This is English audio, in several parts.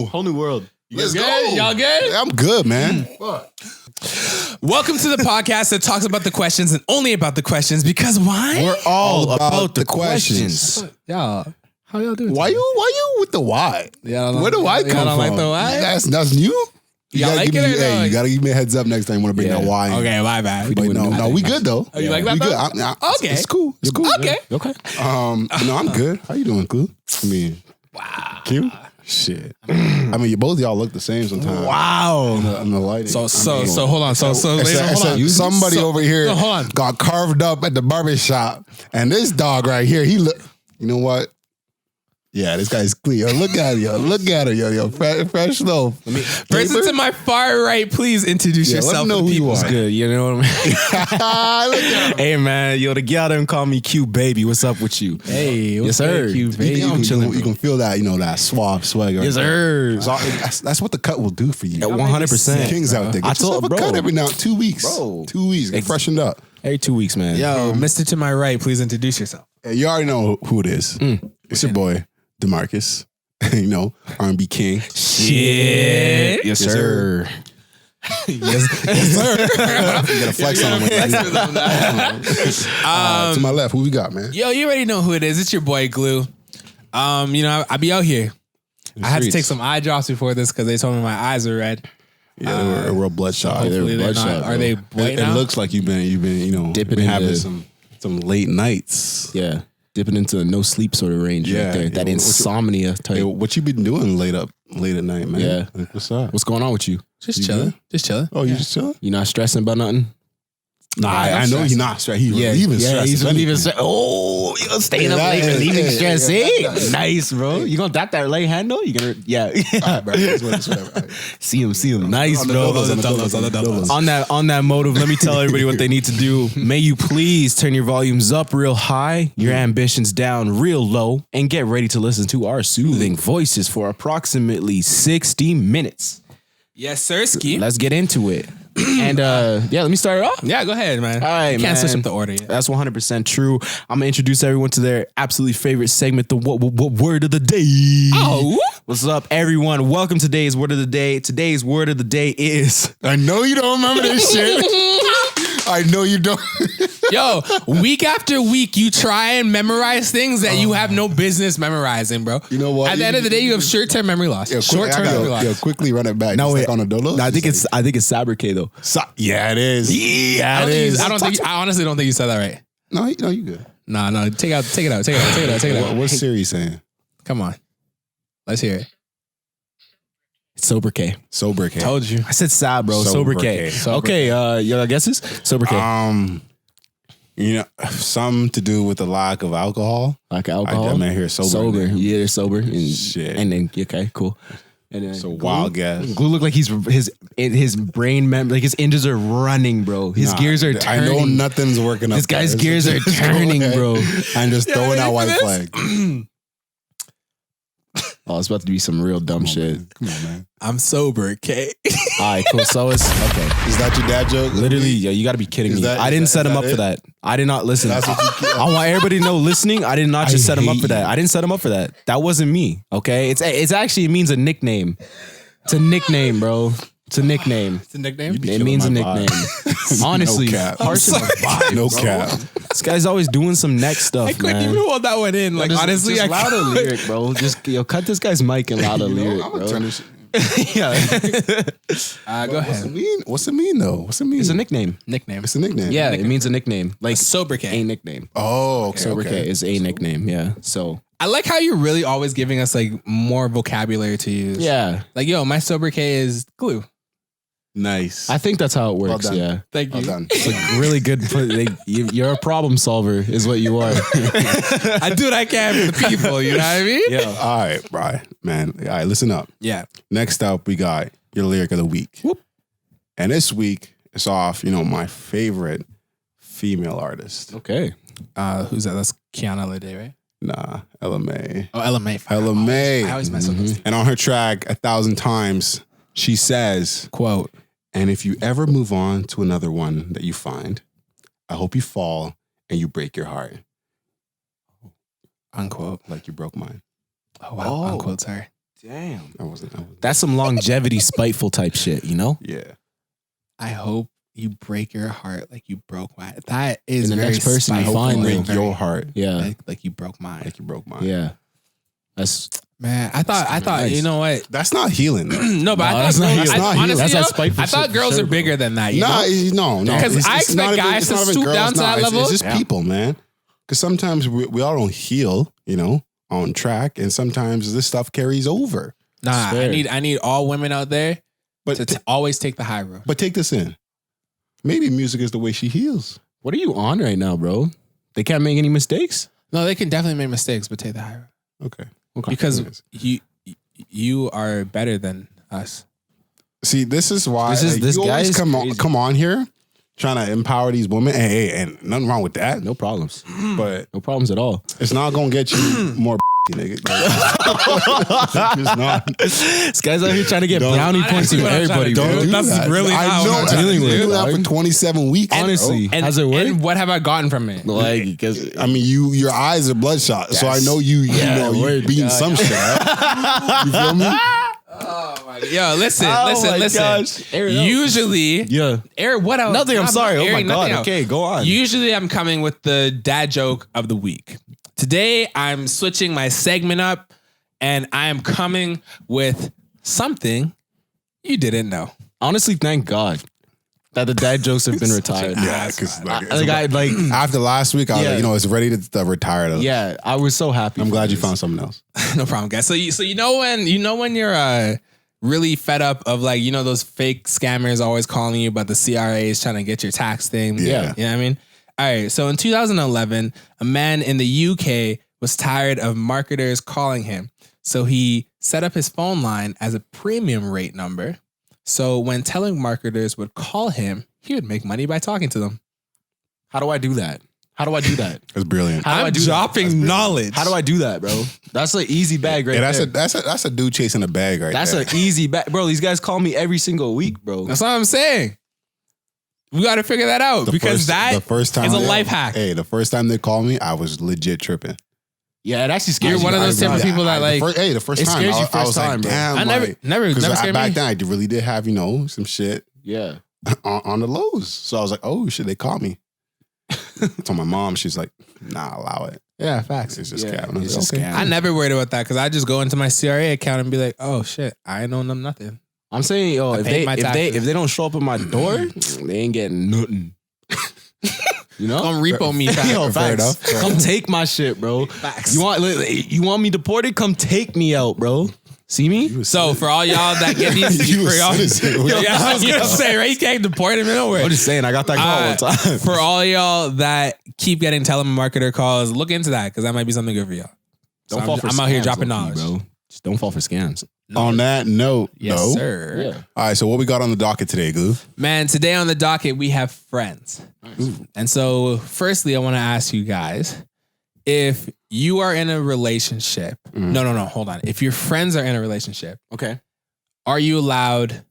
go. Whole new world. Let's good? go. Y'all good? I'm good, man. Welcome to the podcast that talks about the questions and only about the questions because why? We're all about the questions. Y'all, how y'all doing? Why you with the why? Where do I come y'all don't from? like the why? That's new. Y'all like it or no? You gotta give me a heads up next time you want to bring that why in. Okay, my bad. But no, we good though. Oh, you like that We good. though? Okay. It's cool. It's cool. Okay. Okay. No, I'm good. How you doing, Clue? I mean, Wow. cute. Shit. I mean, both of y'all look the same sometimes. Wow. In the lighting. So hold on. So ladies, hold on. Somebody over here hold on. got carved up at the barbershop, and this dog right here, he look. You know what? Yeah, this guy's clear. Look at it, Look at her, yo. Fresh loaf. Person to my far right, please introduce yourself. Let me know who you are. Good. You know what I mean? Look at him. Hey, man. Yo, the gal done call me cute baby. What's up with you? Hey, Yes, sir. You, baby. I'm chilling, You bro. can feel that, that suave swagger. Yes, sir. That's what the cut will do for you. 100%. Kings out there. Get yourself a cut every now 2 weeks. Bro. 2 weeks. Get freshened up. Every 2 weeks, man. Yo, Mister to my right, please introduce yourself. Hey, you already know who it is. It's your boy, DeMarcus. R&B king. Shit. Yes, sir. yes, sir. You gotta flex on him. To my left, who we got, man? Yo, you already know who it is. It's your boy Glue. I be out here. I had to take some eye drops before this because they told me my eyes are red. Yeah, they were real bloodshot. Hopefully they're bloodshot, not. bro. Are they white It now? looks like you've been Dipping been having into- some late nights. Yeah. Dipping into a no sleep sort of range Yeah, right there. That yeah, insomnia type. Hey, what you been doing late at night, man? Yeah. Like, what's up? What's going on with you? Just You chilling. good? Just chilling. Oh, you just chilling? You not stressing about nothing? Nah, I know he's not stressed. He's relieving stress. he's if relieving anything. stress. Oh, you're staying up late, relieving stress. Nice, bro. You gonna tap that late handle? You gonna, yeah. All right, bro. It's whatever. All right. See him. Nice, On the bro. dolos. On that motive, let me tell everybody what they need to do. May you please turn your volumes up real high, your ambitions down real low, and get ready to listen to our soothing voices for approximately 60 minutes. Yes, sir. Ski. Let's get into it. And let me start it off. Yeah, go ahead, man. All right, you can't switch man. up the order yet. That's 100% true. I'm gonna introduce everyone to their absolutely favorite segment, the what word of the day. Oh, What's up, everyone? Welcome to today's word of the day. Today's word of the day is I know you don't remember this shit. I know you don't. yo, week after week, you try and memorize things that you have no business memorizing, bro. You know what? At the end of the day, you have short-term memory loss. Short-term memory loss. Quickly run it back. No, Just wait. like on a dolo. I think it's Sabricade though. Yeah, it is. Yeah, I honestly don't think you said that right. No, you good. No, take it out. What's Siri saying? Come on. Let's hear it. Sober K. Sober K. Told you. I said Sab, bro. Sober K. Sober Okay, your guesses? Sober K. Some to do with the lack of alcohol. Like alcohol. I hear sober. Sober. Yeah, they're sober. And, Shit. And then okay, cool. And then It's a wild guess. Glue look like his brain like his engines are running, bro. His gears are turning. I know nothing's working up. This guy's there. gears are turning, bro. I'm just throwing out white flag. Oh, it's about to be some real dumb shit. Come on, man. I'm sober, K. All right, cool. So it's okay. Is that your dad joke? Literally, yeah, you got to be kidding me. I didn't set him up for that. I did not listen. That's what you I want everybody to know listening. I did not just set him up for that. you. I didn't set him up for that. That wasn't me. Okay, it's actually it means a nickname. It's a nickname, bro. It's a nickname. It's a nickname. It means a nickname. Honestly, No cap. harsh in the vibe, No bro. cap. This guy's always doing some neck stuff, I couldn't man. even hold that one in. Like, honestly, just I louder couldn't. lyric, bro. Just cut this guy's mic and louder lyric, I'm bro. gonna turn this shit. Yeah, Go What's it ahead. mean? What's it mean though? What's it mean? it's a nickname. Nickname. It's a nickname. Yeah, it means a nickname. Like Sober K. a nickname. Oh, okay. Sober okay. K is a nickname. Yeah. So I like how you're really always giving us like more vocabulary to use. yeah, Like, yo, my sober K is Glue. Nice. I think that's how it works. done. Yeah. Thank you. Well done. It's a really good. You're a problem solver, is what you are. I do what I can for the people. You know what I mean? Yeah. All right, Brian. Man. All right, listen up. Yeah. Next up, we got your lyric of the week. Whoop. And this week, it's off, my favorite female artist. Okay. Who's that? That's Kiana Lede, right? Nah, Ella May. Oh, Ella May. Ella May. I always mess up those. And on her track, 1,000 times, she says, Quote. and if you ever move on to another one that you find, I hope you fall and you break your heart. Unquote. Like you broke mine. Oh, wow. Oh. Unquote, sorry. Damn. I wasn't. That's some longevity, spiteful type shit, you know? Yeah. I hope you break your heart like you broke mine. That is And the very next person you spiteful find, and though. very- Your heart. Yeah. like you broke mine. Like you broke mine. Yeah. That's Man, I thought, nice. you know what? That's not healing. Though. No, but I that's thought not- girls, that's not honestly, That's yo, that spiteful I thought shit girls for are sure, bigger than that. You know? No. Because I It's expect not guys it's to not even stoop girls, down to that level. It's just Yeah. people, man. Because sometimes we all don't heal, on track, and sometimes this stuff carries over. Nah, fair. I need all women out there But to always take the high road. but take this in. Maybe music is the way she heals. what are you on right now, bro? They can't make any mistakes? No, they can definitely make mistakes, but take the high road Okay. because Anyways. you are better than us. See, this is why This you guy always is come crazy. on here trying to empower these women. Hey, and nothing wrong with that. No problems. But No problems at all. it's not gonna get you more nigga. It's not. This guy's out here trying to get Don't- brownie Not points actually from what I'm trying everybody, to bro. do. That's really I not know. what I'm I've trying to been do, doing that for dog. 27 weeks. Honestly. bro. Has it worked? And what have I gotten from it? Like, because I mean, your eyes are bloodshot, so I know you word, beating some shit up. You feel me? Oh my God. Yo, listen. Air it out. Usually, Yeah. Air, what else? Nothing. I'm sorry. Oh my God. Nothing Okay, go on. Usually, I'm coming with the dad joke of the week. Today, I'm switching my segment up, and I am coming with something you didn't know. Honestly, thank God that the dad jokes have been retired. Yeah, because After after last week, I was Yeah. like, it's ready to retire. Though. yeah, I was so happy. I'm for glad you this. found something else. No problem, guys. So you know when you're really fed up of those fake scammers always calling you about the CRAs trying to get your tax thing. Yeah. You know what I mean? All right. So in 2011, a man in the UK was tired of marketers calling him. So he set up his phone line as a premium rate number. So when telemarketers would call him, he would make money by talking to them. How do I do that? How do I do that? It's brilliant. How do I I'm do that? dropping knowledge. How do I do that, bro? That's an easy bag right Yeah, there. that's a dude chasing a bag right That's there. an easy bag, bro. These guys call me every single week, bro. That's what I'm saying. We got to figure that out because the first time is a they- life hack. Hey, the first time they called me, I was legit tripping. Yeah, it actually scares You're me. one of those type of people that like. the first it time scares you I first was time, like, bro. damn, I never because scared back me. then I really did have some shit Yeah. on the lows. So I was like, oh shit, they called me. Told my mom, she's like, nah, allow it. Yeah, facts. It's just Yeah, cap. And I was it's like, just okay. scam. I never worried about that because I just go into my CRA account and be like, oh shit, I ain't known them nothing. I'm saying, yo, I if paid they my if they taxes. if they don't show up at my door, they ain't getting nothing. You know? Come repo me. fam. Yo, Fair facts. enough. Come take my shit, bro. Facts. You want me deported? Come take me out, bro. See me? So for all y'all that get these, You a for y'all, citizen. yeah, I was gonna say right, you can't deport him nowhere. I'm just saying, I got that call one time. For all y'all that keep getting telemarketer calls, look into that because that might be something good for y'all. So I'm out here dropping knowledge. bro. Just don't fall for scams. On that note, Yes, no. sir. Yeah. All right, so what we got on the docket today, Glue? Man, today on the docket we have friends. And so, firstly, I want to ask you guys if you are in a relationship. No, hold on. If your friends are in a relationship, Okay. are you allowed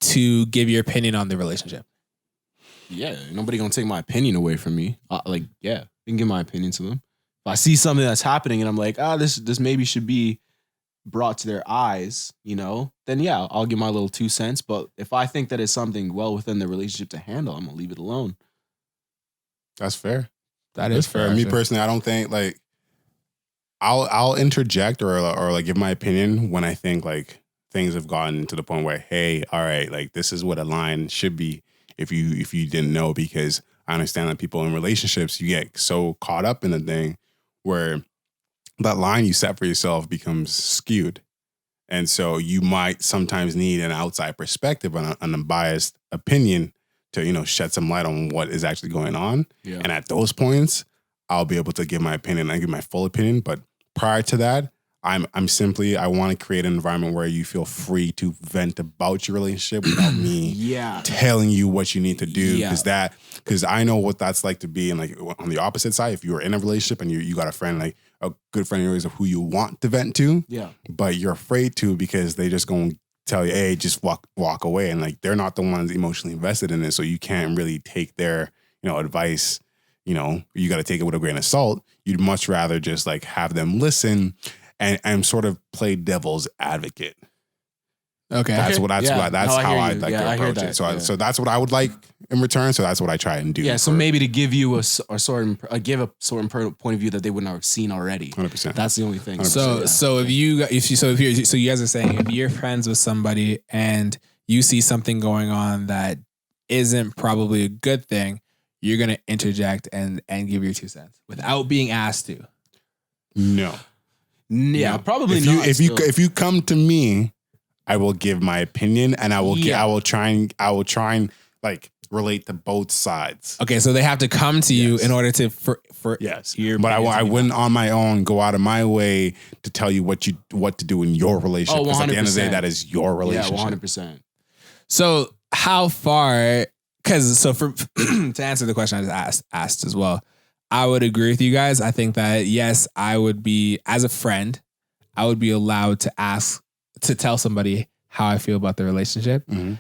to give your opinion on the relationship? Yeah. Nobody gonna take my opinion away from me. Yeah, I can give my opinion to them. If I see something that's happening and I'm like, this maybe should be brought to their eyes, then yeah, I'll give my little 2 cents. But if I think that it's something well within the relationship to handle, I'm gonna leave it alone. That's fair. That That's is fair. Me personally, I don't think I'll interject or give my opinion when I think things have gotten to the point where, hey, all right, this is what a line should be if you didn't know, because I understand that people in relationships, you get so caught up in a thing where that line you set for yourself becomes skewed. And so you might sometimes need an outside perspective, an unbiased opinion to, shed some light on what is actually going on. Yeah. And at those points, I'll be able to give my opinion. I give my full opinion. But prior to that, I want to create an environment where you feel free to vent about your relationship without me Yeah. telling you what you need to do. Yeah. Because I know what that's like to be in on the opposite side. If you are in a relationship and you got a friend, a good friend of yours of who you want to vent to, Yeah. but you're afraid to because they just going to tell you, hey, just walk away. And they're not the ones emotionally invested in it. So you can't really take their, advice, you got to take it with a grain of salt. You'd much rather just have them listen and sort of play devil's advocate. Okay. That's Yeah. that's No, I how hear I you. like Yeah, to I hear approach that. it. So Yeah. so that's what I would like in return. So that's what I try and do. Yeah, so maybe to give you a certain give a certain point of view that they wouldn't have seen already. 100%. That's the only thing. 100%. So if you guys are saying if you're friends with somebody and you see something going on that isn't probably a good thing, you're gonna interject and give your 2 cents without being asked to. No. Yeah, No. probably if not. you if you come to me, I will give my opinion and I will Yeah. I will try and like relate to both sides. Okay, so they have to come to you Yes. in order to for Yes, your but opinion to I be wouldn't on my own go out of my way to tell you what to do in your relationship. Oh, Because at the end of the day, 100%. that is your Yeah, relationship. 100%. So how far? Because for to answer the question I just asked as well, I would agree with you guys. I think that yes, I would be as a friend, I would be allowed to ask to tell somebody how I feel about the relationship. Mhm.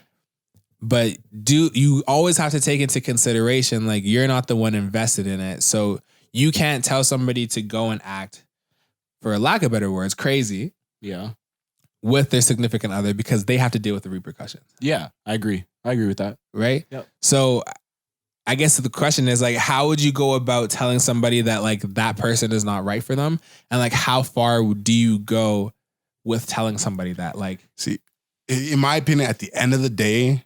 But do you always have to take into consideration like you're not the one invested in it, so you can't tell somebody to go and act, for lack of better words, crazy Yeah. with their significant other because they have to deal with the repercussions. Yeah, I agree. I agree with that. Right? Yep. So I guess the question is like, how would you go about telling somebody that like that person is not right for them? And like, how far do you go with telling somebody that like, See, in my opinion, at the end of the day,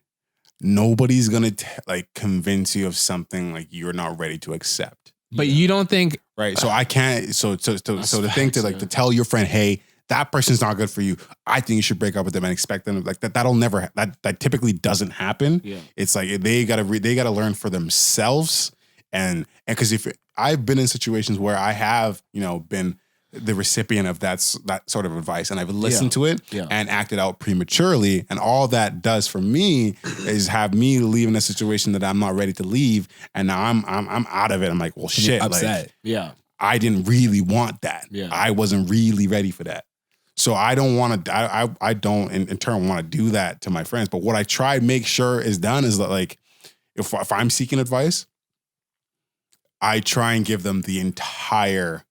nobody's gonna like convince you of something like you're not ready to accept. but you don't think, Right. So I can't. So the thing to facts, like yeah. to tell your friend, hey, that person's not good for you. I think you should break up with them and expect them like that. That'll never. That typically doesn't happen. Yeah. It's like they gotta learn for themselves. And because if I've been in situations where I have been the recipient of that sort of advice, and I've listened to it Yeah. and acted out prematurely, and all that does for me is have me leave in a situation that I'm not ready to leave, and now I'm out of it. I'm like, well, shit, upset. like Yeah. I didn't really want that. Yeah. I wasn't really ready for that. So I don't want to. I don't in turn want to do that to my friends. But what I try to make sure is done is that like if I'm seeking advice, I try and give them the entire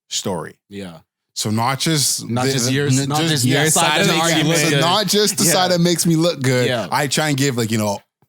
story. Yeah. So not just just your your side of the argument. So not just the Yeah. side that makes me look good. Yeah. I try and give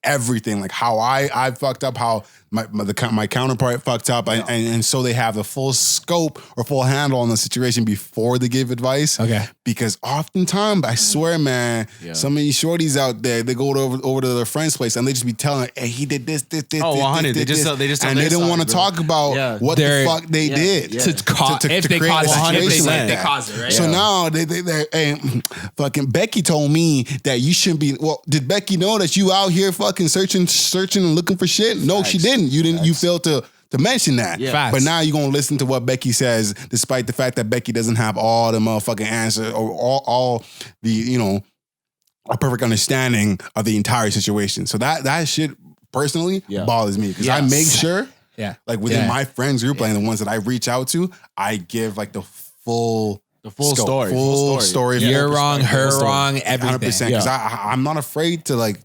everything, like how I fucked up, how my counterpart fucked up, and so they have the full scope or full handle on the situation before they give advice. okay, Because oftentimes, I swear, man, Yeah. some of these shorties out there, they go over to their friend's place and they just be telling, hey, he did this. Oh, this, 100. this, They just this. tell and they their don't want side, to bro. talk about Yeah. what the They're- fuck they yeah, did. yeah. to cause if they create cause a it, if they situation like like they that. cause it, right? So Yeah. now they hey, fucking Becky told me that you shouldn't be. Well, did Becky know that you out here fucking searching and looking for shit? No, she Facts. didn't. You failed to mention that. Yeah. Facts. But now you're gonna listen to what Becky says, despite the fact that Becky doesn't have all the motherfucking answers or all the a perfect understanding of the entire situation. So that shit personally Yeah. bothers me because I Yes. make sure. Yeah. Like within Yeah. my friends group, like the ones that I reach out to, I give like the full full scope, story. full story. full You're wrong, perspective, her full story. wrong, everything. 100%. Because I'm not afraid to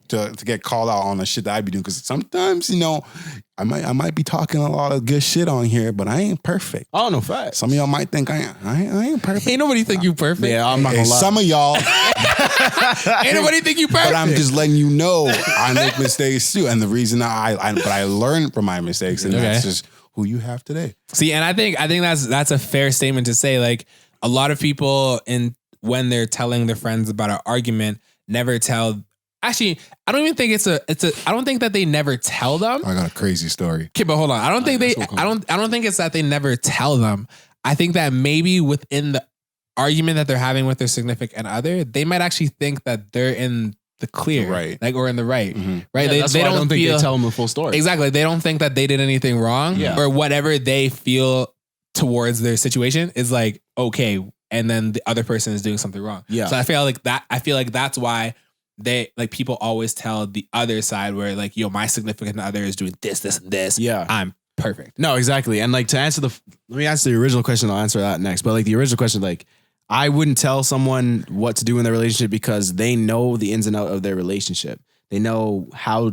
get called out on the shit that I be doing. Because sometimes I might be talking a lot of good shit on here, but I ain't perfect. Oh, no, facts. Some of y'all might think I ain't perfect. Ain't nobody think you perfect. Yeah, I'm not Hey, gonna lie. some of y'all, Ain't nobody think you perfect. but I'm just letting you know I make mistakes too, and the reason I learn from my mistakes, and that's Okay. just who you have today. See, and I think that's a fair statement to say. Like a lot of people when they're telling their friends about an argument, never tell. Actually, I don't even think it's a. I don't think that they never tell them. I got a crazy story. Okay, but hold on. I don't think they. that's what I don't think it's that they never tell them. I think that maybe within the argument that they're having with their significant other, they might actually think that they're in the clear, Right. Like or in the right, Mhm. right? Yeah, that's why I don't think feel they tell them the full story. exactly. They don't think that they did anything wrong, Yeah. or whatever they feel towards their situation is like okay, and then the other person is doing something wrong. Yeah. So I feel like that's why they like people always tell the other side where like yo, my significant other is doing this, and this. Yeah. I'm perfect. No, exactly. And like to answer let me answer the original question. I'll answer that next. But like the original question, like I wouldn't tell someone what to do in their relationship because they know the ins and outs of their relationship. They know how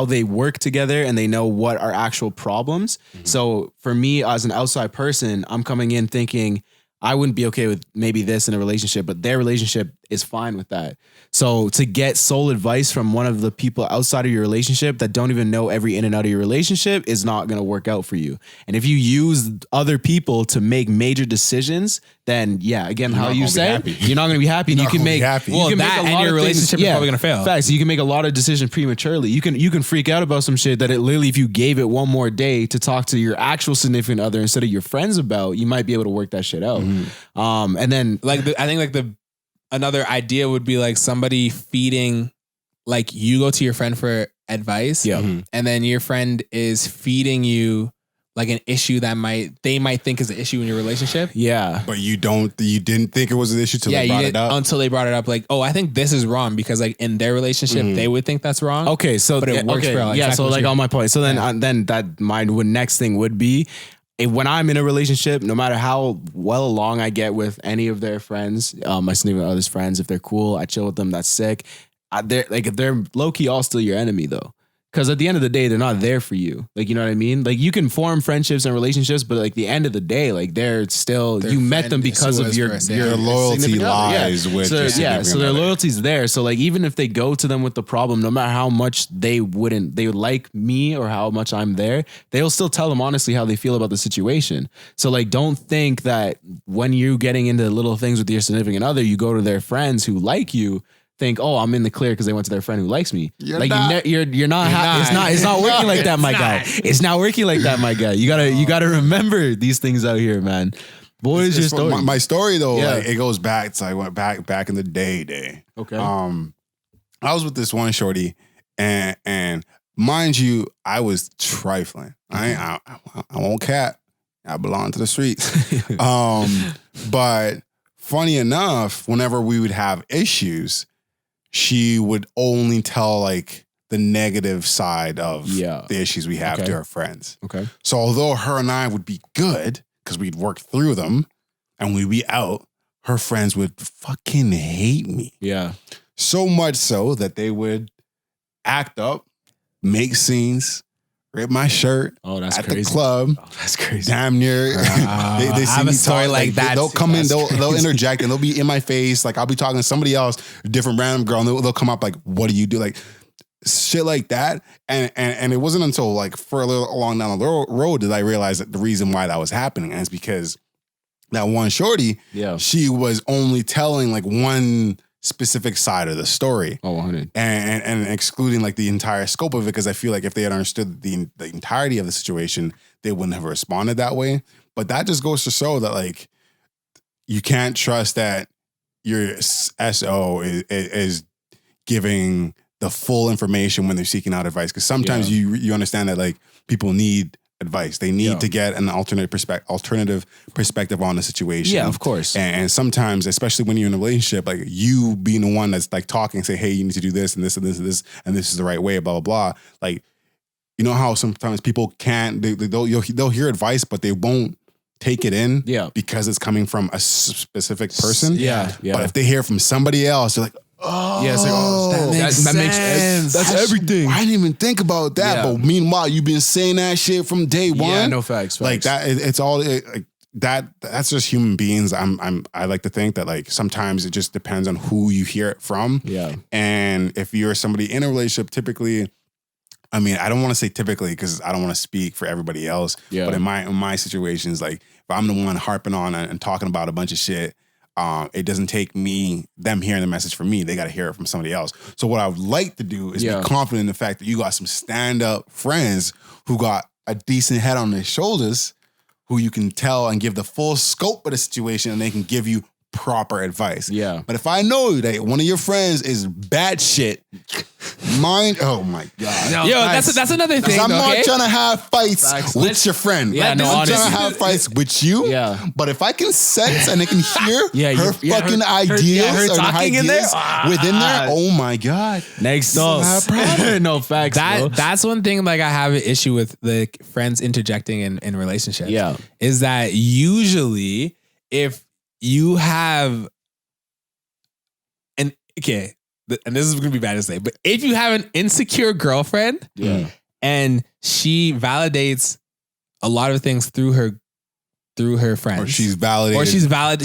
they work together and they know what are actual problems. So for me as an outside person, I'm coming in thinking I wouldn't be okay with maybe this in a relationship, but their relationship is fine with that. So to get soul advice from one of the people outside of your relationship that don't even know every in and out of your relationship is not going to work out for you. And if you use other people to make major decisions, then yeah, again, how you said, you're not going to be happy. And you can make, well, that and your relationship is probably going to fail. Facts. You can make a lot of decisions prematurely. You can freak out about some shit that it literally, if you gave it one more day to talk to your actual significant other instead of your friends about, you might be able to work that shit out. And then I think another idea would be like somebody feeding, like you go to your friend for advice, and then your friend is feeding you like an issue that they might think is an issue in your relationship. Yeah. But you didn't think it was an issue till they brought it up. Until they brought it up, like, oh, I think this is wrong because like in their relationship, they would think that's wrong. Okay. So but it works for exactly so like on my point. So then that my next thing would be, when I'm in a relationship, no matter how well along I get with any of their friends, my significant other's friends, if they're cool, I chill with them, that's sick. They're low key all still your enemy though. Because at the end of the day, they're not there for you. Like, you know what I mean? Like, you can form friendships and relationships, but like the end of the day, like they're still, you met them because of your loyalty lies with your significant so their other. loyalty's there. So like, even if they go to them with the problem, no matter how much they would like me or how much I'm there, they'll still tell them honestly how they feel about the situation. So like, don't think that when you're getting into little things with your significant other, you go to their friends who like you, think, oh, I'm in the clear because they went to their friend who likes me. You're not. It's not working like that, my guy. It's not working like that, my guy. You gotta remember these things out here, man. What is your story? My story though, like, it goes back. It's like went back in the day. Okay. I was with this one shorty, and mind you, I was trifling. I won't cap. I belong to the streets. But funny enough, whenever we would have issues, she would only tell like the negative side of the issues we have to her friends. Okay. So although her and I would be good because we'd work through them and we'd be out, her friends would fucking hate me. Yeah. So much so that they would act up, make scenes, rip my shirt at the club. Oh, that's crazy. Damn near. They see have me a story talk, like that. They'll come in, they'll interject, and they'll be in my face. Like I'll be talking to somebody else, different random girl, and they'll come up like, "What do you do?" Like shit like that. And it wasn't until like for a little along down the road that I realized that the reason why that was happening is because that one shorty, she was only telling like one specific side of the story. Oh, 100. And excluding like the entire scope of it, because I feel like if they had understood the entirety of the situation, they wouldn't have responded that way. But that just goes to show that like you can't trust that your SO is giving the full information when they're seeking out advice. Because sometimes you understand that like people need advice. They need to get an alternative perspective on the situation. Yeah, of course. And sometimes, especially when you're in a relationship, like you being the one that's like talking, say, hey, you need to do this and this and this and this, and this is the right way, blah, blah, blah. Like, you know how sometimes people can't, they'll hear advice, but they won't take it in because it's coming from a specific person. Yeah. But if they hear from somebody else, they're like, oh, yeah, it's like, that makes sense. That's everything. I didn't even think about that. Yeah. But meanwhile, you've been saying that shit from day one. Yeah, no facts. Like that, it's all like that. That's just human beings. I like to think that like sometimes it just depends on who you hear it from. Yeah. And if you're somebody in a relationship, typically, I mean, I don't want to say typically because I don't want to speak for everybody else. Yeah. But in my situations, like if I'm the one harping on and talking about a bunch of shit, it doesn't take them hearing the message from me. They got to hear it from somebody else. So what I would like to do is be confident in the fact that you got some stand-up friends who got a decent head on their shoulders, who you can tell and give the full scope of the situation, and they can give you proper advice. Yeah. But if I know that one of your friends is bad shit, oh my God. No, that's another thing. I'm not trying to have fights with your friend. Yeah, no, I'm trying to have fights with you. Yeah. But if I can sense and I can hear her fucking ideas her or talking ideas in there? within there, oh my God. Next up. No facts. That's one thing like I have an issue with the friends interjecting in relationships. Yeah. Is that usually if you have and this is gonna be bad to say, but if you have an insecure girlfriend, and she validates a lot of things through her through her friends. Or she's validated.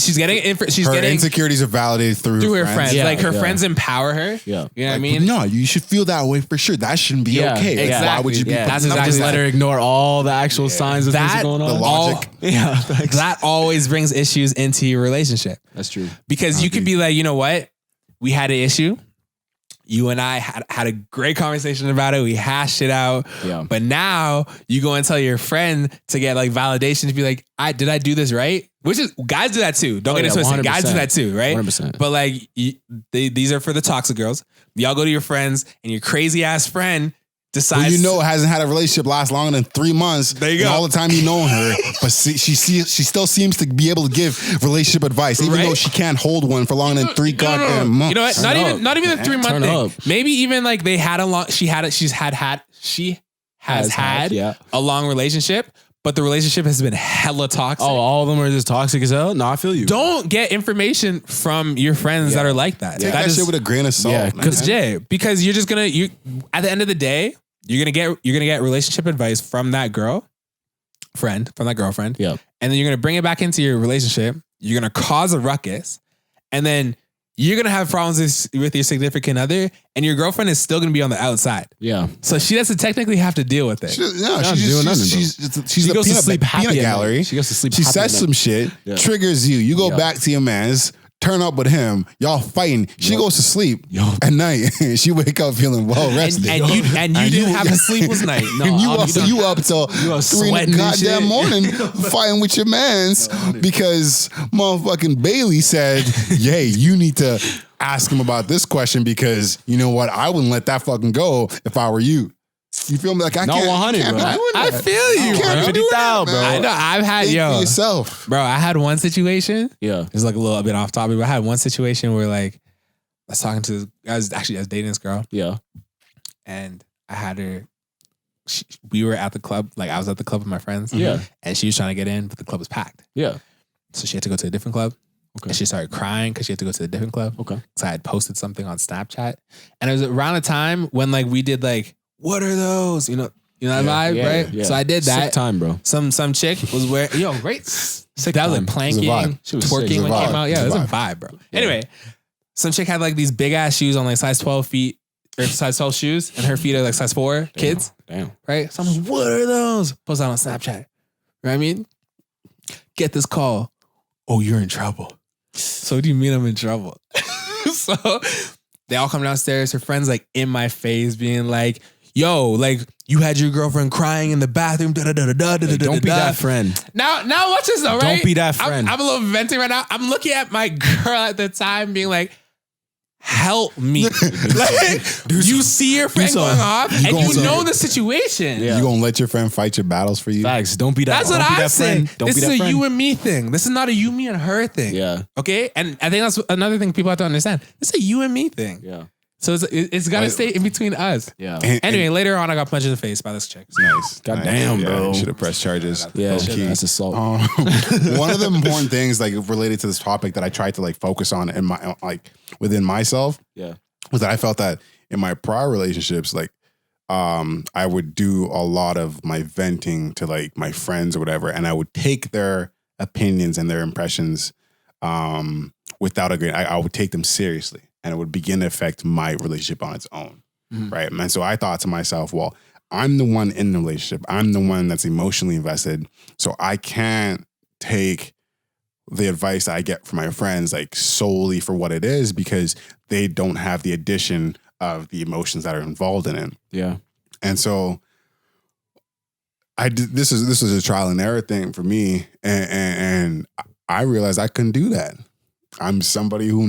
She's getting her insecurities are validated through her friends. Yeah, like her friends empower her. Yeah. You know what I Like, mean? no, you should feel that way for sure. That shouldn't be okay. Like, exactly. why would you be? That's Not exactly just let her ignore all the actual signs of things That- going on. The logic. That always brings issues into your relationship. That's true. Because you could be like, you know what? We had an issue. You and I had a great conversation about it. We hashed it out. Yeah. But now you go and tell your friend to get like validation to be like, did I do this right? Which is, guys do that too. Don't get it twisted. Guys do that too, right? 100%. But like, these are for the toxic girls. Y'all go to your friends and your crazy ass friend decides. Well, you know, hasn't had a relationship last longer than 3 months. There you go. And all the time you known her, but she still seems to be able to give relationship advice, even though she can't hold one for longer than 3 goddamn months. You know what? Not even the 3 month Turn thing. up. Maybe even like they had a long. She has had a long relationship, but the relationship has been hella toxic. Oh, all of them are just toxic as hell? No, I feel you. Don't get information from your friends that are like that. Take that shit with a grain of salt. Yeah, man. because you're just gonna at the end of the day, you're gonna get relationship advice from that girlfriend, Yeah. and then you're gonna bring it back into your relationship. You're gonna cause a ruckus, and then you're gonna have problems with your significant other, and your girlfriend is still gonna be on the outside. Yeah. So she doesn't technically have to deal with it. She's She the goes to sleep happy peanut at night. gallery. She goes to sleep She happy says at some night. shit, Yeah. triggers you. You go back to your man's, turn up with him. Y'all fighting. She goes to sleep at night. She wake up feeling well rested. And you didn't have a sleepless night. No, And you up till 3 in the sweating and goddamn shit. morning fighting with your mans because motherfucking Bailey said, "Yay, you need to ask him about this question because you know what? I wouldn't let that fucking go if I were you." You feel me? Like I No, can't. 100, can't bro. be doing I that. feel you, You can't bro. be doing that, 50,000, bro. I know. I've had Think for yourself. bro. I had one situation. Yeah. It's like a little bit off topic, but I had one situation where like I was talking to I was dating this girl, Yeah. and I had her. We were at the club, like I was at the club with my friends. Yeah. And she was trying to get in, but the club was packed. Yeah. So she had to go to a different club. Okay. And she started crying because she had to go to a different club. Okay. So I had posted something on Snapchat. And it was around a time when like we did like, what are those? You know that vibe, right? Yeah. So I did that. Sick time, bro. Some chick was wearing, great. Sick that was like It was a planking, vibe. She was sick. It twerking was a when it vibe. came out. It Yeah, it was was a a vibe, bro. Anyway, some chick had like these big ass shoes on like size 12 feet, or size 12 shoes, and her feet are like size 4 kids. Damn. Right? So I'm like, what are those? Post that on Snapchat. You know what I mean? Get this call. Oh, you're in trouble. So what do you mean I'm in trouble? So they all come downstairs. Her friend's like in my face being like, yo, like you had your girlfriend crying in the bathroom. Hey, don't be that friend. Now watch this though, right? Don't be that friend. I'm a little venting right now. I'm looking at my girl at the time being like, help me. Like, you see your friend going off and you know the situation. Yeah. You gonna let your friend fight your battles for you? Facts. Don't be that. That's what don't be I'm that saying. friend. Don't This be is that a friend. you and me thing. This is not a you, me, and her thing. Yeah. Okay? And I think that's another thing people have to understand. It's a you and me thing. Yeah. So it's got to stay in between us. Yeah. Anyway, later on, I got punched in the face by this chick. Nice. God damn, bro. Should have pressed charges. Yeah. Low-key. That's assault. One of the important things like related to this topic that I tried to like focus on in my like within myself Yeah. was that I felt that in my prior relationships, like I would do a lot of my venting to like my friends or whatever, and I would take their opinions and their impressions without agreeing. I would take them seriously, and it would begin to affect my relationship on its own, right? And so I thought to myself, well, I'm the one in the relationship. I'm the one that's emotionally invested, so I can't take the advice that I get from my friends like solely for what it is because they don't have the addition of the emotions that are involved in it. Yeah. And so I did, this is a trial and error thing for me. And I realized I couldn't do that. I'm somebody who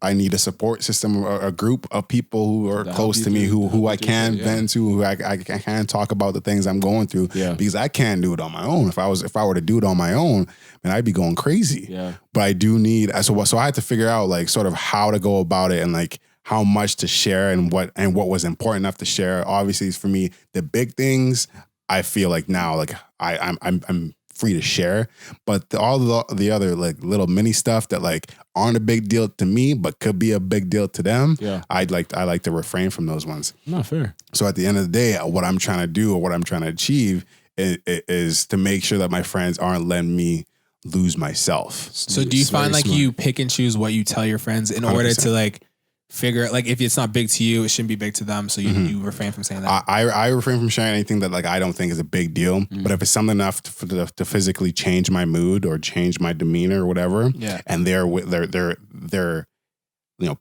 I need a support system, a group of people who are close to me, who I can vent to, who I can talk about the things I'm going through. Yeah. Because I can't do it on my own. If I were to do it on my own, man, I'd be going crazy. Yeah. But I do need so I had to figure out like sort of how to go about it and like how much to share and what was important enough to share. Obviously, for me, the big things I feel like now like I'm free to share, but all the other like little mini stuff that like aren't a big deal to me but could be a big deal to them. Yeah. I like to refrain from those ones. Not fair. So at the end of the day, what I'm trying to do or what I'm trying to achieve is to make sure that my friends aren't letting me lose myself. So do you find like you pick and choose what you tell your friends in order 100%. to like figure like if it's not big to you, it shouldn't be big to them. So you refrain from saying that. I refrain from sharing anything that like I don't think is a big deal. But if it's something enough to physically change my mood or change my demeanor or whatever, and they're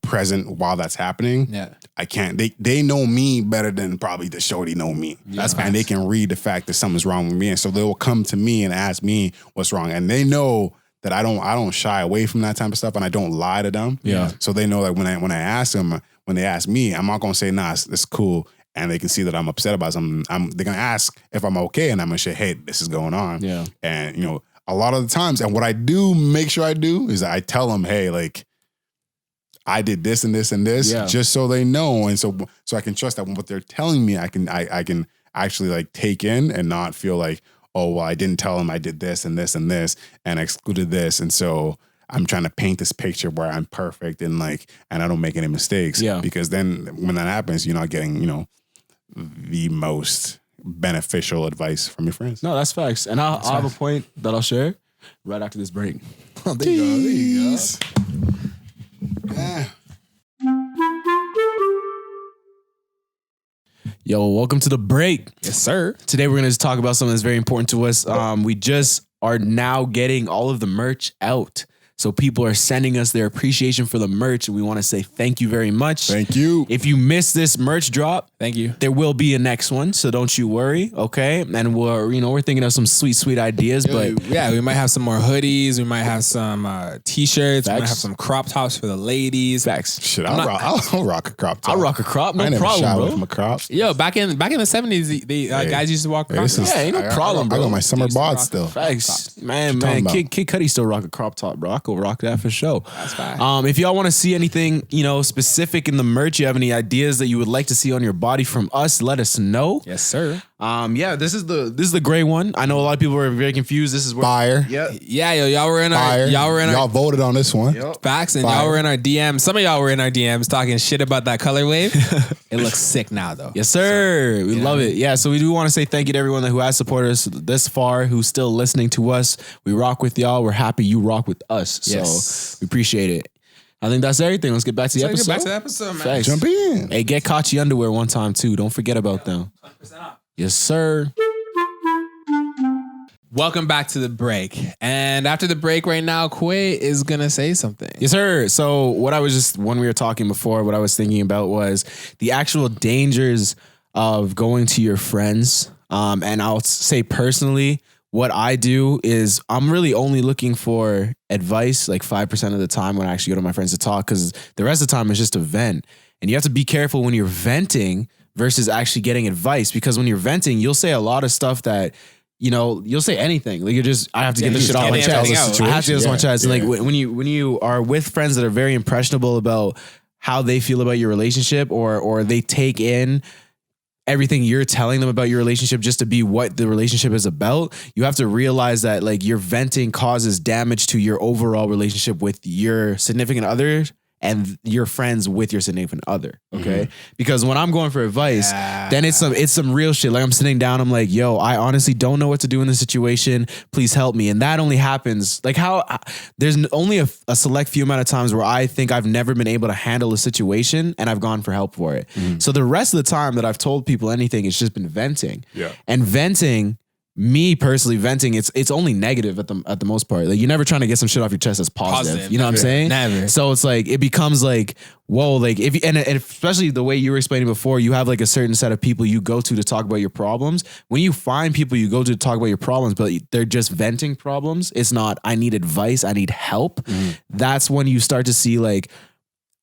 present while that's happening, I can't. They know me better than probably the Shorty know me. That's and they can read the fact that something's wrong with me, and so they will come to me and ask me what's wrong, and they know that I don't shy away from that type of stuff, and I don't lie to them. Yeah. So they know that when I ask them, when they ask me, I'm not gonna say nah, it's cool, and they can see that I'm upset about something. They're gonna ask if I'm okay, and I'm gonna say, hey, this is going on. Yeah. And a lot of the times, and what I do make sure I do is I tell them, hey, like, I did this and this and this, just so they know, and so I can trust that what they're telling me, I can actually like take in and not feel like, oh well, I didn't tell them I did this and this and this and I excluded this, and so I'm trying to paint this picture where I'm perfect and I don't make any mistakes. Yeah. Because then when that happens, you're not getting the most beneficial advice from your friends. No, that's facts. And I'll have a point that I'll share right after this break. Oh, there you go. Yeah. Yo, welcome to the break. Yes, sir. Today we're going to talk about something that's very important to us. We just are now getting all of the merch out. So people are sending us their appreciation for the merch, and we want to say thank you very much. Thank you. If you missed this merch drop, thank you. There will be a next one, so don't you worry, okay? And we're thinking of some sweet ideas, but we might have some more hoodies. We might have some t-shirts. Facts. We might have some crop tops for the ladies. Facts. Shit, I'll rock a crop top. I'll rock a crop, no I never problem, shy away bro. from a crop. Yo, back in the 70s, the guys used to walk crop tops. Yeah, ain't no problem, bro. I got my summer Used to bod rock still. Facts, man. talking Kid Cudi still rock a crop top, bro. I could rock that for sure. That's fine. If y'all want to see anything, specific in the merch, you have any ideas that you would like to see on your body from us, let us know. Yes, sir. This is the gray one. I know a lot of people are very confused. This is where Fire. Yeah, yo, y'all were in Fire. Y'all voted on this one. facts, and Fire. y'all were in our DMs. Some of y'all were in our DMs talking shit about that color wave. It looks sick now, though. Yes, sir. We love it. Yeah, so we do want to say thank you to everyone who has supported us this far, who's still listening to us. We rock with y'all. We're happy you rock with us. Yes. So we appreciate it. I think that's everything. Let's get back to the episode. Get back to the episode, man. Facts. Jump in. Hey, get Kachi underwear one time too. Don't forget about them. 100% off. Yes, sir. Welcome back to the break. And after the break right now, Quay is going to say something. Yes, sir. So when we were talking before, what I was thinking about was the actual dangers of going to your friends. And I'll say personally, what I do is I'm really only looking for advice like 5% of the time when I actually go to my friends to talk, because the rest of the time it's just a vent. And you have to be careful when you're venting versus actually getting advice, because when you're venting, you'll say a lot of stuff that, you'll say anything. Like I have to get this shit off my chest. I have to get this off my chest. And like when you are with friends that are very impressionable about how they feel about your relationship, or they take in everything you're telling them about your relationship just to be what the relationship is about, you have to realize that like your venting causes damage to your overall relationship with your significant other and your friends with your significant other. Okay. Because when I'm going for advice, then it's some real shit. Like I'm sitting down, I'm like, yo, I honestly don't know what to do in this situation. Please help me. And that only happens like there's only a select few amount of times where I think I've never been able to handle a situation and I've gone for help for it. So the rest of the time that I've told people anything, it's just been venting. Yeah. And venting, me personally venting, it's only negative at the most part. Like you're never trying to get some shit off your chest that's positive. You know what I'm saying? Never. So it's like it becomes like, whoa, like if you, and especially the way you were explaining before, you have like a certain set of people you go to talk about your problems. When you find people you go to talk about your problems, but they're just venting problems, it's not I need advice, I need help. That's when you start to see like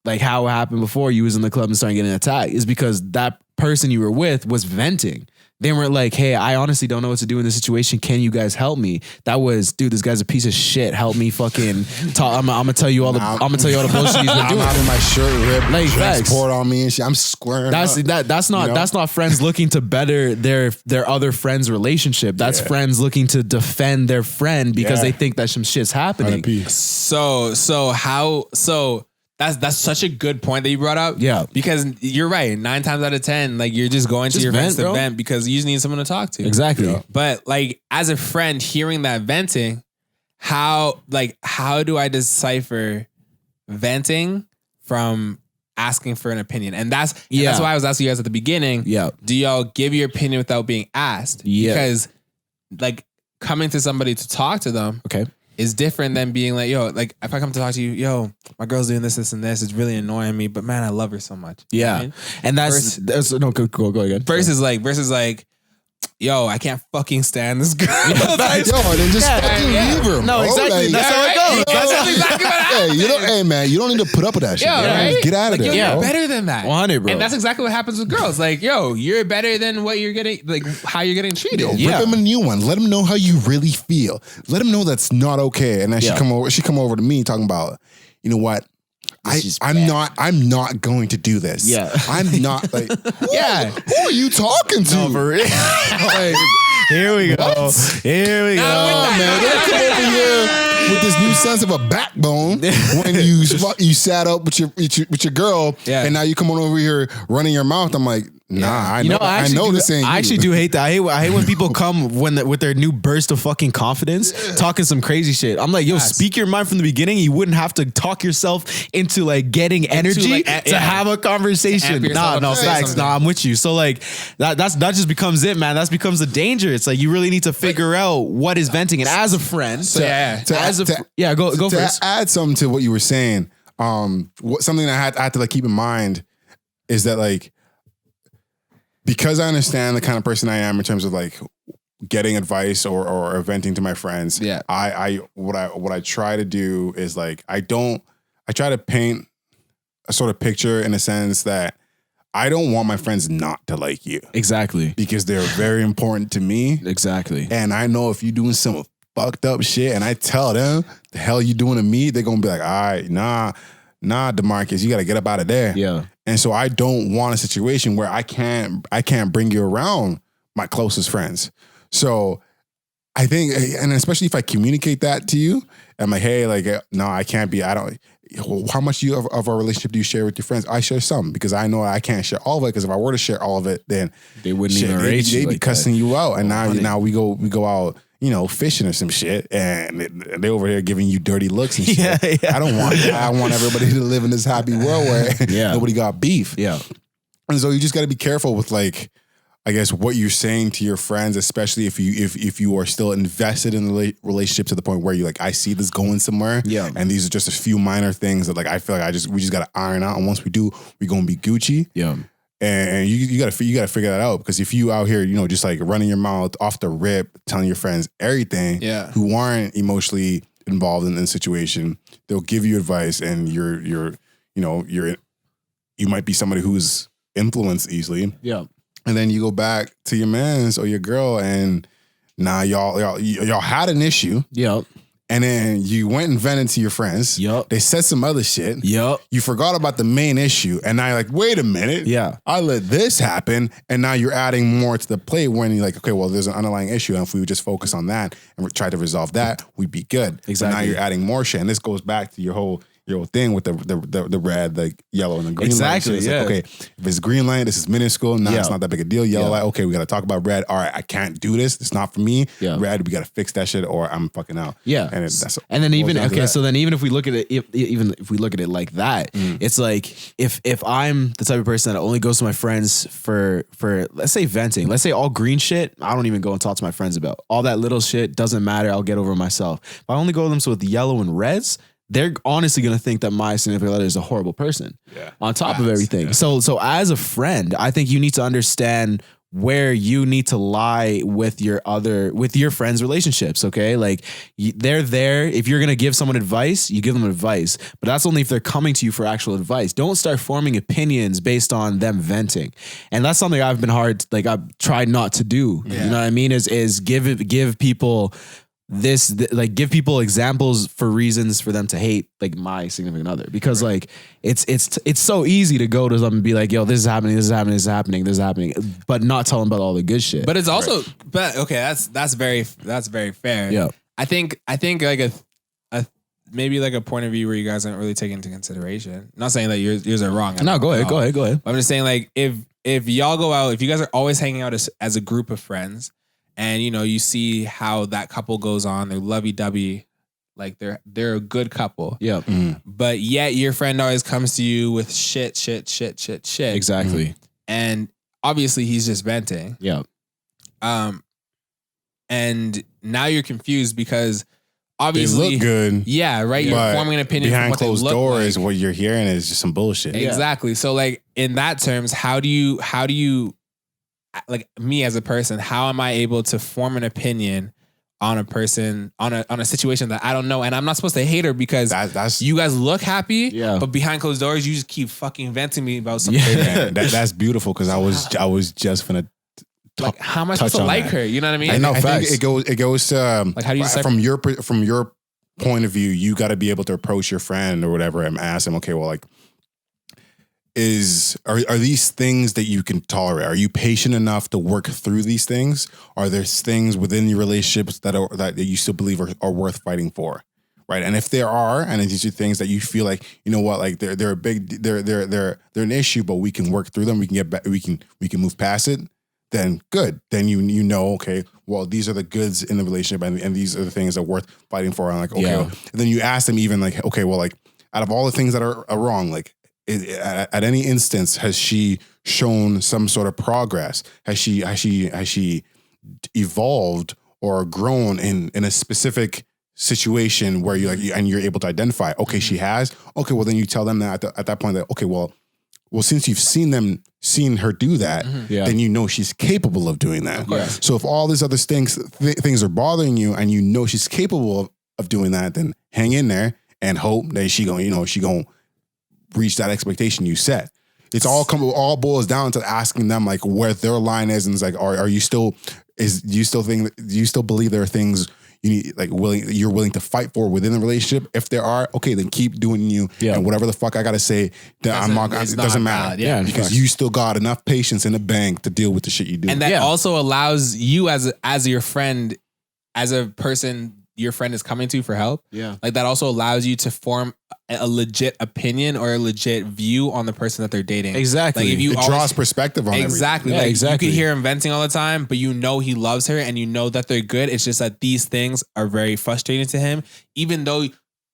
how it happened before you was in the club and started getting attacked, is because that person you were with was venting. They weren't like, hey, I honestly don't know what to do in this situation. Can you guys help me? That was, dude, this guy's a piece of shit. Help me fucking talk. I'm gonna tell you all the bullshit he's been doing. I'm having my shirt ripped, Like, drinks facts. poured on me and shit. I'm squaring That's up. that's not friends looking to better their other friends' relationship. That's friends looking to defend their friend because they think that some shit's happening. So That's such a good point that you brought up. Yeah. Because you're right. 9 times out of 10, like you're just going to your friends to vent because you just need someone to talk to. Exactly. Yeah. But like as a friend hearing that venting, how do I decipher venting from asking for an opinion? And that's why I was asking you guys at the beginning. Yeah. Do y'all give your opinion without being asked? Yeah. Because like coming to somebody to talk to them is different than being like, yo, like if I come to talk to you, yo, my girl's doing this, this, and this. It's really annoying me, but man, I love her so much. Yeah. You know what I mean? And that's no, go again. Versus like, yo, I can't fucking stand this girl. Then just fucking leave her. No, bro. exactly. Like, that's how it goes. That's exactly what happened. Hey, man, you don't need to put up with that shit. Yo, bro. right? Get out of there. You're bro. better than that. 100, bro. And that's exactly what happens with girls. Like, yo, you're better than what you're getting, like how you're getting treated. Rip him a new one. Let him know how you really feel. Let him know that's not okay. And then she come over to me talking about, you know what? I'm not going to do this. Yeah. I'm not like, who are you talking to? No, for real. Like, Here we go. Here we go. man, don't come over here with this new sense of a backbone when you sat up with your girl, and now you come on over here running your mouth. I'm like, nah, I know this ain't. I actually do hate that. I hate when people come with their new burst of fucking confidence, talking some crazy shit. I'm like, yo, speak your mind from the beginning. You wouldn't have to talk yourself into like getting energy to have a conversation. No, facts. Nah, I'm with you. So like that just becomes it, man. That becomes the danger. It's like you really need to figure out what is venting. And as a friend, go first. To add something to what you were saying, something that I had to like keep in mind is that like, because I understand the kind of person I am in terms of like getting advice or venting to my friends. Yeah. What I try to do is like, I try to paint a sort of picture in a sense that I don't want my friends not to like you. Exactly. Because they're very important to me. Exactly. And I know if you're doing some fucked up shit and I tell them the hell you doing to me, they're going to be like, all right, nah, DeMarcus, you got to get up out of there. Yeah. And so I don't want a situation where I can't bring you around my closest friends. So I think, and especially if I communicate that to you, I'm like, hey, like, no, I can't be, how much of our relationship do you share with your friends? I share some because I know I can't share all of it, because if I were to share all of it, then they wouldn't even rate you. They'd be like cussing that. you out. And now we go out, fishing or some shit, and they over here giving you dirty looks and shit. Yeah. I don't want that. I want everybody to live in this happy world where nobody got beef. Yeah. And so you just got to be careful with like, I guess, what you're saying to your friends, especially if you are still invested in the relationship to the point where you like, I see this going somewhere. Yeah. And these are just a few minor things that like I feel like we just got to iron out. And once we do, we're gonna be Gucci. Yeah. And you gotta figure that out, because if you out here, just like running your mouth off the rip, telling your friends everything, who aren't emotionally involved in the situation, they'll give you advice, and you might be somebody who's influenced easily. Yeah. And then you go back to your man's or your girl, and now y'all had an issue. Yep. And then you went and vented to your friends. Yep. They said some other shit. Yep. You forgot about the main issue. And now you're like, wait a minute. Yeah. I let this happen. And now you're adding more to the plate when you're like, okay, well, there's an underlying issue. And if we would just focus on that and try to resolve that, we'd be good. Exactly. But now you're adding more shit. And this goes back to your whole thing with the red, the yellow, and the green light. So it's like, okay, if it's green light, this is minuscule. Nah, it's not that big a deal. Yellow light, okay, we got to talk about red. All right, I can't do this. It's not for me. Yeah. Red, we got to fix that shit, or I'm fucking out. Yeah. And then even if we look at it, even if we look at it like that, it's like if I'm the type of person that only goes to my friends for let's say venting, let's say all green shit, I don't even go and talk to my friends about. All that little shit doesn't matter. I'll get over myself. If I only go to them with the yellow and reds, they're honestly going to think that my significant other is a horrible person on top of everything. Yeah. So as a friend, I think you need to understand where you need to lie with your friends' relationships. Okay. Like they're there. If you're going to give someone advice, you give them advice, but that's only if they're coming to you for actual advice. Don't start forming opinions based on them venting. And that's something I've I've tried not to do. Yeah. You know what I mean? Is give people give people examples for reasons for them to hate like my significant other, because like it's so easy to go to them and be like, yo, this is happening, but not tell them about all the good shit. But it's also, but okay, that's very fair. Yeah. I think like a maybe like a point of view where you guys aren't really taking into consideration. Not saying that yours are wrong. No, go ahead. I'm just saying, like, if y'all go out, if you guys are always hanging out as a group of friends, and you see how that couple goes on, they're lovey-dovey, like they're a good couple. Yeah. But yet your friend always comes to you with shit. Exactly. And obviously he's just venting. Yeah. And now you're confused because They obviously look good. Yeah, right. You're but forming an opinion from behind what they closed look doors. like. What you're hearing is just some bullshit. Exactly. So like in that terms, how do you like me as a person, how am I able to form an opinion on a person on a situation that I don't know, and I'm not supposed to hate her because That's you guys look happy, Yeah. but behind closed doors you just keep fucking venting me about something. Yeah. that's beautiful because I was just gonna Like how am I supposed touch to on like that. her? You know what I mean? I think facts. it goes to Like, how do you decide- from your point of view, you got to be able to approach your friend or whatever and ask them, okay, well, like, are these things that you can tolerate? Are you patient enough to work through these things? Are there things within your relationships that you still believe are worth fighting for? Right. And if there are, and these are things that you feel like, you know what, like they're an issue, but we can work through them. We can get back. We can move past it. Then good. Then you know, okay, well, these are the goods in the relationship, and these are the things that are worth fighting for. And like, okay, Yeah. and then you ask them even like, okay, well, like out of all the things that are wrong, like at any instance, has she shown some sort of progress? Has she evolved or grown in a specific situation where you're able to identify, okay, she has. Okay, well then you tell them that at that point that, okay, well, since you've seen her do that, Yeah. then you know she's capable of doing that. course. So if all these other things are bothering you and you know she's capable of doing that, then hang in there and hope that she gonna reach that expectation you set. It's all boils down to asking them like where their line is, and it's like, do you still believe there are things you need, like you're willing to fight for within the relationship? If there are, okay, then keep doing you, and whatever the fuck I gotta say, that it doesn't matter. valid, yeah. Because you still got enough patience in the bank to deal with the shit you do. And that also allows you as your friend, as a person your friend is coming to for help. Yeah. Like that also allows you to form a legit opinion or a legit view on the person that they're dating. Exactly. Like if you it draws perspective on exactly. Yeah, Like exactly. you could hear him venting all the time, but you know he loves her and you know that they're good. It's just that these things are very frustrating to him, even though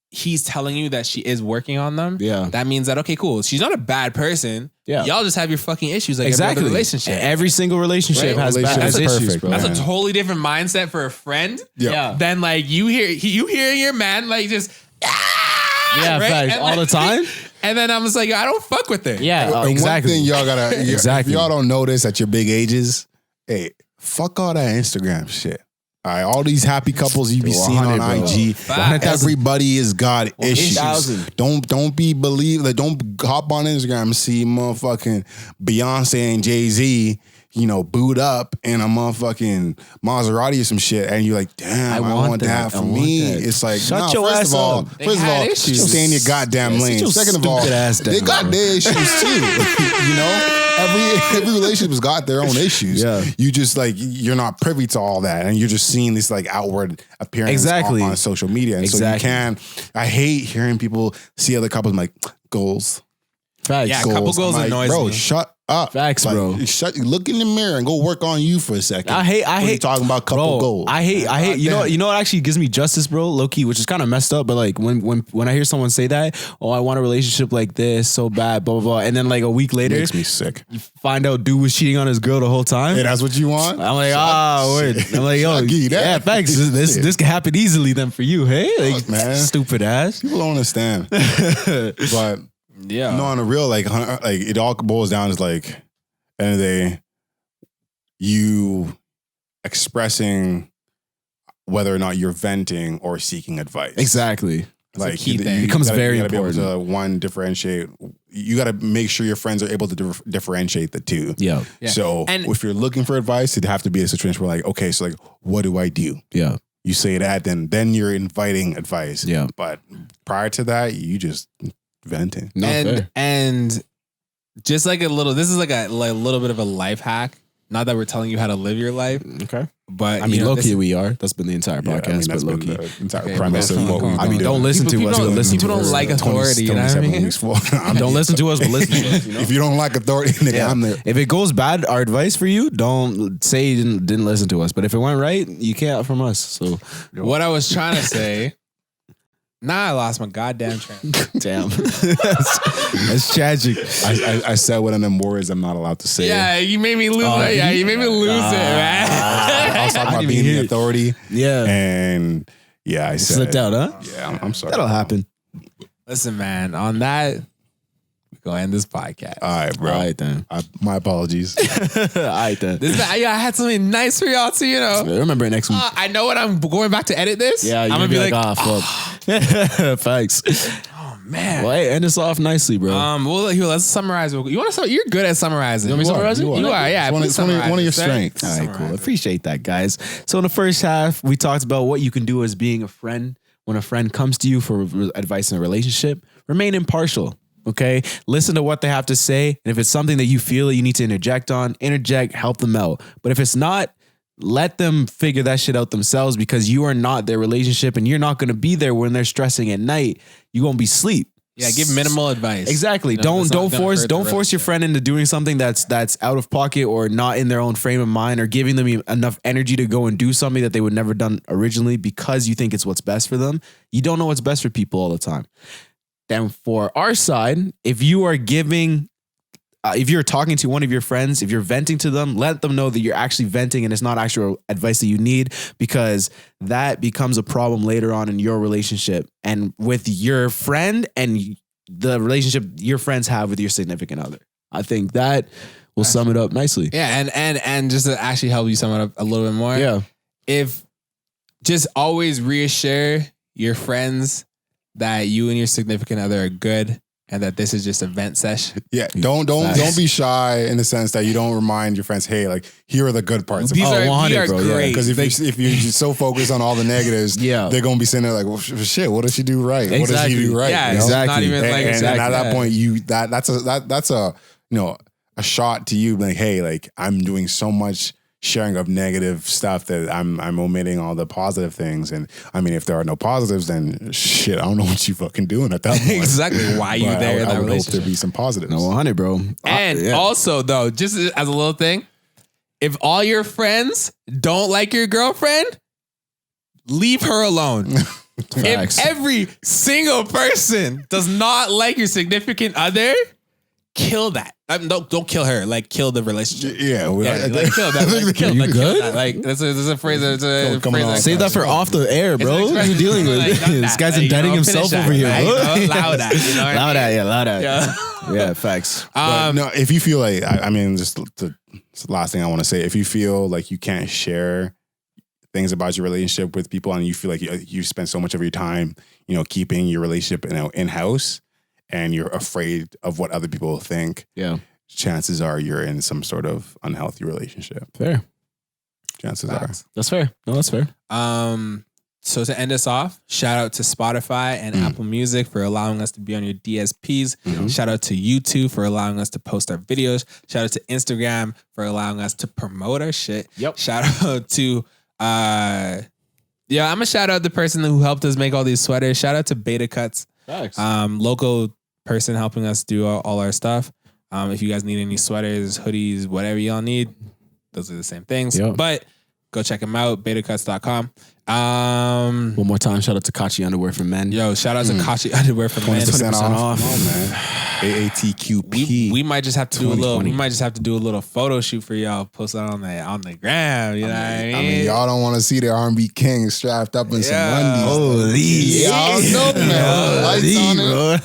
he's telling you that she is working on them. Yeah. That means that, okay, cool. She's not a bad person. Yeah. Y'all just have your fucking issues like Exactly. every other relationship. Every single relationship Right? has Relationship is issues, perfect, bro. man. That's a totally different mindset for a friend Yeah. than like you hearing your man like just Yeah, right? facts. And All the like- time. And then I'm just like, I don't fuck with her. Yeah, And exactly. one thing y'all gotta, Exactly. if y'all don't notice at your big ages, hey, fuck all that Instagram shit. All right, all these happy couples you be seeing on 100, bro. IG, Facts. everybody has got issues. 8,000. Don't hop on Instagram and see motherfucking Beyonce and Jay-Z, boot up in a motherfucking Maserati or some shit, and you're like, damn, I want that for me. It's like, Shut your first ass of all, up. They had issues. stay in your goddamn Yeah, sit lane. your Second of all, stupid ass down, they got bro. their issues too. Every relationship has got their own issues. Yeah. You just like you're not privy to all that, and you're just seeing this like outward appearance Exactly. on social media. And Exactly. so I hate hearing people see other couples like goals. Facts. Yeah, couple goals I'm like, annoys bro, me. shut up. Facts, Like, bro. Look in the mirror and go work on you for a second. I hate What are you talking about couple bro, goals. I hate you know damn. you know what actually gives me justice, bro, low key, which is kind of messed up, but like when I hear someone say that, oh, I want a relationship like this so bad, blah blah blah, and then like a week later Makes me sick. you find out dude was cheating on his girl the whole time. Hey, that's what you want? I'm like, word. Shit. I'm like, yo, I'll give you that. yeah, thanks. This can happen easily then for you, hey? Like, Fuck, man. stupid ass. People don't understand. But Yeah. no, on the real, like it all boils down to like, end of the day, you expressing whether or not you're venting or seeking advice. Exactly. That's a key thing. It becomes very you gotta important. Be able to differentiate. You got to make sure your friends are able to differentiate the two. Yeah. Yeah. So And- if you're looking for advice, it'd have to be a situation where like, okay, so like, what do I do? Yeah. You say that, then you're inviting advice. Yeah. But prior to that, you just venting. No, fair. and just like this is like a little bit of a life hack Not that we're telling you how to live your life, Okay. but I mean, low key we are. That's been the entire Yeah, podcast, I mean, that's but low been key. the entire Okay, premise cool, of what cool, we've cool. been I mean, doing. don't listen to us, but listen people to don't us. like authority. You know what I 27 mean? weeks for. Don't listen to us, but listen to us. You know? If you don't like authority, nigga, Yeah. I'm there. If it goes bad, our advice for you, don't say you didn't listen to us. But if it went right, you can't from us. So What I was trying to say. I lost my goddamn train. damn, that's tragic. I said one of them words I'm not allowed to say. Yeah, you made me lose. You made me lose it, man. I was talking I about didn't being even the hear it. authority. Yeah, And yeah, I said slipped out, huh? Yeah, I'm sorry. That'll happen. Listen, man. On that, we're gonna end this podcast. All right, bro. All right then. My apologies. All right then. I had something nice for y'all to, Remember it next week. I know when I'm going back to edit this. Yeah, I'm you're gonna be like, ah, fuck. Thanks. oh man. Well, hey, end us off nicely, bro. Well, here, let's summarize. You want to? You're good at summarizing. You want me to summarize it? You are. Yeah. It's one of your strengths. All right, cool. Appreciate that, guys. So in the first half, we talked about what you can do as being a friend when a friend comes to you for advice in a relationship. Remain impartial. Okay, listen to what they have to say, and if it's something that you feel that you need to interject on, interject, help them out. But if it's not, let them figure that shit out themselves, because you are not their relationship, and you're not going to be there when they're stressing at night. You're going to be asleep. Yeah. Give minimal advice. Exactly. You know, that's not Don't gonna force hurt the force your friend into doing something that's out of pocket or not in their own frame of mind, or giving them enough energy to go and do something that they would never done originally because you think it's what's best for them. You don't know what's best for people all the time. Then for our side, if you are giving, if you're talking to one of your friends, if you're venting to them, let them know that you're actually venting and it's not actual advice that you need, because that becomes a problem later on in your relationship and with your friend and the relationship your friends have with your significant other. I think that will sum it up nicely. Yeah, and just to actually help you sum it up a little bit more. Yeah. If just always reassure your friends that you and your significant other are good and that this is just a vent session. Yeah, don't be shy in the sense that you don't remind your friends, hey, like here are the good parts. These are 100, bro, yeah. great. Because if you're just so focused on all the negatives, Yeah. they're gonna be sitting there like, well, shit, what does she do right? What does he Exactly. do right? Yeah, You know? it's not Exactly. even like And at that yeah. point, that's a a shot to you, like, hey, like I'm doing so much sharing of negative stuff that I'm omitting all the positive things. And I mean, if there are no positives, then shit, I don't know what you fucking doing at that point. Exactly. Why you But there in I that would hope relationship? there be some positives. No, 100, bro. And Yeah. also, though, just as a little thing, if all your friends don't like your girlfriend, leave her alone. Facts. If every single person does not like your significant other, kill that. Don't kill her. Like, kill the relationship. Yeah, Like, kill that. Like, kill, You like, kill good? that. Like, that's a phrase. That's a Coming phrase. on. Like, Save that for off the air, bro. It's What an are you dealing with? expression. Like, This guy's you indicting know, himself finish over here. that. Like, you know, loud at, you know what I Loud mean? at, yeah, loud at. Yeah. Yeah, facts. But no, if you feel like, I mean, just the last thing I want to say, if you feel like you can't share things about your relationship with people and you feel like you spend so much of your time, keeping your relationship in-house and you're afraid of what other people think, Yeah. chances are you're in some sort of unhealthy relationship. Fair. Chances Facts. That's fair. No, that's fair. So to end us off, shout out to Spotify and Apple Music for allowing us to be on your DSPs. Shout out to YouTube for allowing us to post our videos. Shout out to Instagram for allowing us to promote our shit. Yep. Shout out to I'm gonna shout out the person who helped us make all these sweaters. Shout out to Beta Cuts, Facts. local person helping us do all our stuff. If you guys need any sweaters, hoodies, whatever y'all need, those are the same things. Yep. But go check them out, betacuts.com. One more time, shout out to Kachi Underwear for Men. Yo, shout out to Kachi Underwear for Men. 20% 20% off. off. Come on, man. AATQP. We might just have to do a little. 2020. We might just have to do a little photo shoot for y'all. Post it on the gram. You know what I mean? I mean, y'all don't want to see the R&B king strapped up in some Yeah. undies. Y'all know, man. Lights on it.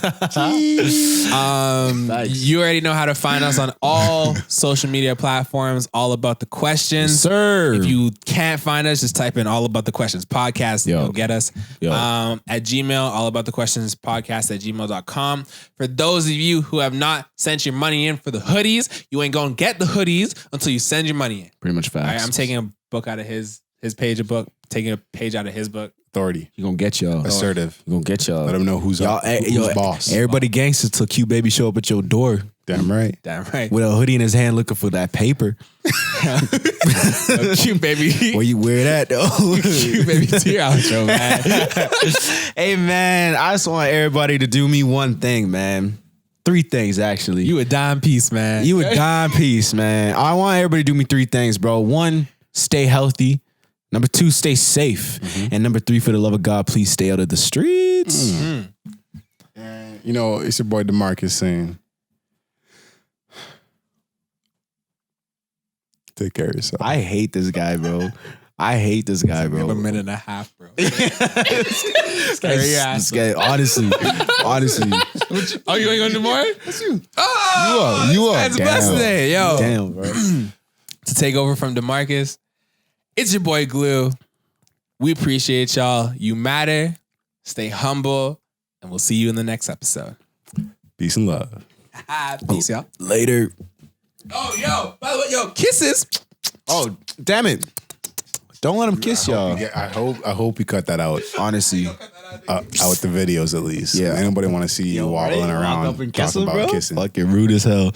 Facts. You already know how to find us on all social media platforms. All About the Questions. Sir. If you can't find us, just type in All About the Questions podcast. Yo. You'll get us. Yo. At Gmail, All About the Questions podcast at gmail.com. For those of you who have not sent your money in for the hoodies, you ain't gonna get the hoodies until you send your money in. Pretty much facts. All right, I'm taking a book out of his page, taking a page out of his book. Authority. You gonna get y'all. Assertive. You gonna get y'all. Let them know who's Y'all, up, who's boss. Everybody gangsters till Q Baby show up at your door. Damn right. Damn right. With a hoodie in his hand looking for that paper. Cute baby. Where you wear that though? Cute baby to your outro, man. Hey man, I just want everybody to do me one thing, man. 3 things actually. You a dime piece, man. You a dime piece, man. I want everybody to do me 3 things, bro. 1, stay healthy. Number 2, stay safe. And number 3, for the love of God, please stay out of the streets. And, you know, it's your boy DeMarcus saying, take care of yourself. I hate this guy, bro. I hate this guy, bro. a minute and a half, bro. This guy, honestly. Oh, you ain't gonna do more? That's you. Oh, You are. That's birthday, yo. Damn, bro. To take over from DeMarcus, it's your boy Glue. We appreciate y'all. You matter. Stay humble, and we'll see you in the next episode. Peace and love. Peace, y'all. Later. Oh, yo, by the way, yo, kisses. Oh, damn it. Don't let him kiss y'all. I hope you cut that out. Honestly. Out the videos at least. Yeah. Anybody want to see you wobbling around Walk up and kiss talking him, about bro? kissing? Fucking rude as hell.